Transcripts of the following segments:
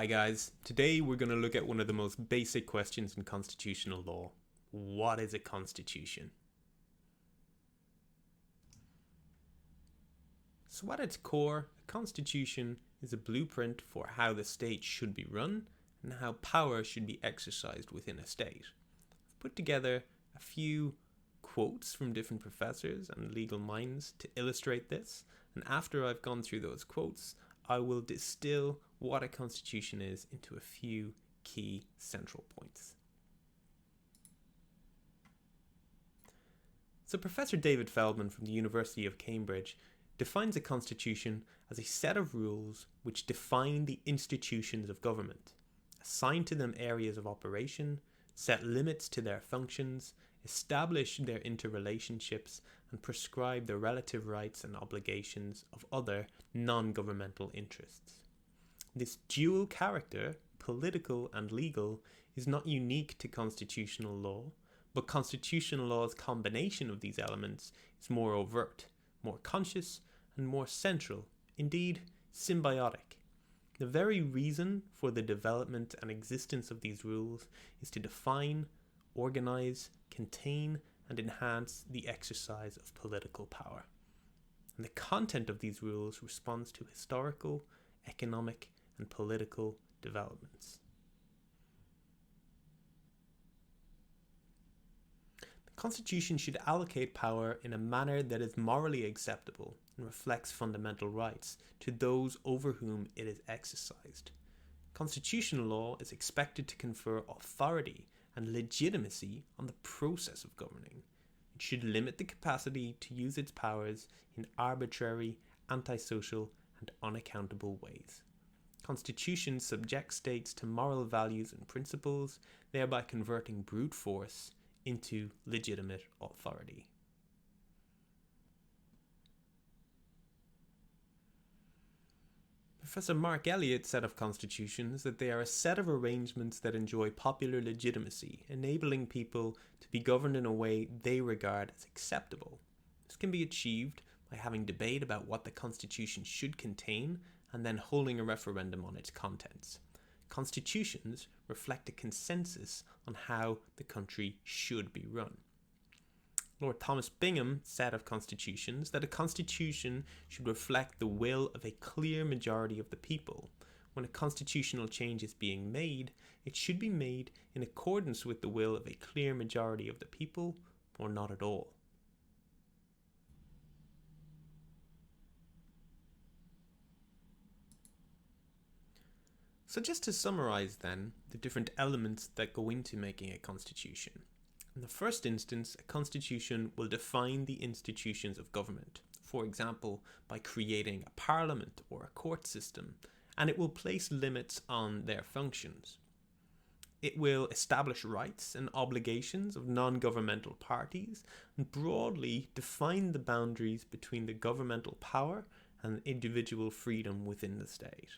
Hi guys, today we're going to look at one of the most basic questions in constitutional law. What is a constitution? So at its core, a constitution is a blueprint for how the state should be run and how power should be exercised within a state. I've put together a few quotes from different professors and legal minds to illustrate this, and after I've gone through those quotes, I will distill what a constitution is into a few key central points. So Professor David Feldman from the University of Cambridge defines a constitution as a set of rules which define the institutions of government, assign to them areas of operation, set limits to their functions, establish their interrelationships, and prescribe the relative rights and obligations of other non-governmental interests. This dual character, political and legal, is not unique to constitutional law, but constitutional law's combination of these elements is more overt, more conscious, and more central, indeed symbiotic. The very reason for the development and existence of these rules is to define, organize, contain, and enhance the exercise of political power. And the content of these rules responds to historical, economic, and political developments. The Constitution should allocate power in a manner that is morally acceptable and reflects fundamental rights to those over whom it is exercised. Constitutional law is expected to confer authority and legitimacy on the process of governing. It should limit the capacity to use its powers in arbitrary, antisocial, and unaccountable ways. Constitutions subject states to moral values and principles, thereby converting brute force into legitimate authority. Professor Mark Elliott said of constitutions that they are a set of arrangements that enjoy popular legitimacy, enabling people to be governed in a way they regard as acceptable. This can be achieved by having debate about what the constitution should contain and then holding a referendum on its contents. Constitutions reflect a consensus on how the country should be run. Lord Thomas Bingham said of constitutions that a constitution should reflect the will of a clear majority of the people. When a constitutional change is being made, it should be made in accordance with the will of a clear majority of the people, or not at all. So just to summarize then, the different elements that go into making a constitution. In the first instance, a constitution will define the institutions of government, for example, by creating a parliament or a court system, and it will place limits on their functions. It will establish rights and obligations of non-governmental parties and broadly define the boundaries between the governmental power and individual freedom within the state.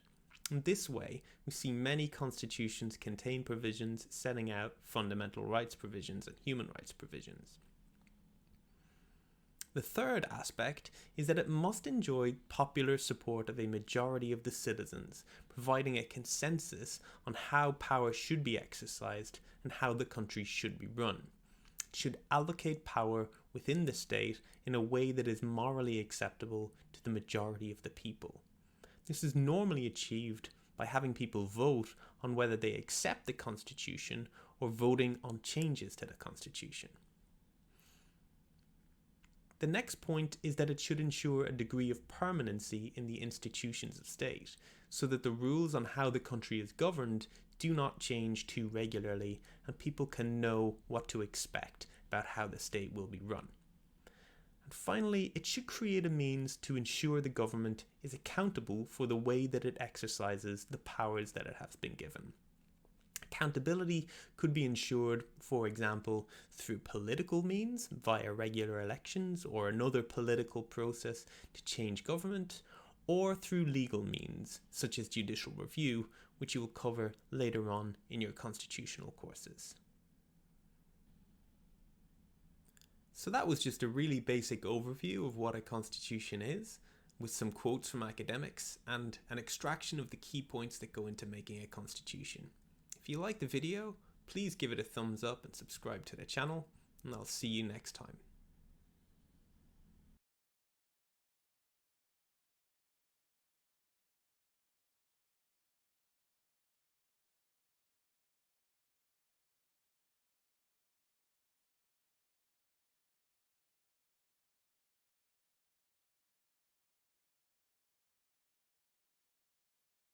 In this way, we see many constitutions contain provisions setting out fundamental rights provisions and human rights provisions. The third aspect is that it must enjoy popular support of a majority of the citizens, providing a consensus on how power should be exercised and how the country should be run. It should allocate power within the state in a way that is morally acceptable to the majority of the people. This is normally achieved by having people vote on whether they accept the Constitution or voting on changes to the Constitution. The next point is that it should ensure a degree of permanency in the institutions of state, so that the rules on how the country is governed do not change too regularly and people can know what to expect about how the state will be run. And finally, it should create a means to ensure the government is accountable for the way that it exercises the powers that it has been given. Accountability could be ensured, for example, through political means, via regular elections or another political process to change government, or through legal means, such as judicial review, which you will cover later on in your constitutional courses. So that was just a really basic overview of what a constitution is. with some quotes from academics and an extraction of the key points that go into making a constitution. If you like the video, please give it a thumbs up and subscribe to the channel, and I'll see you next time.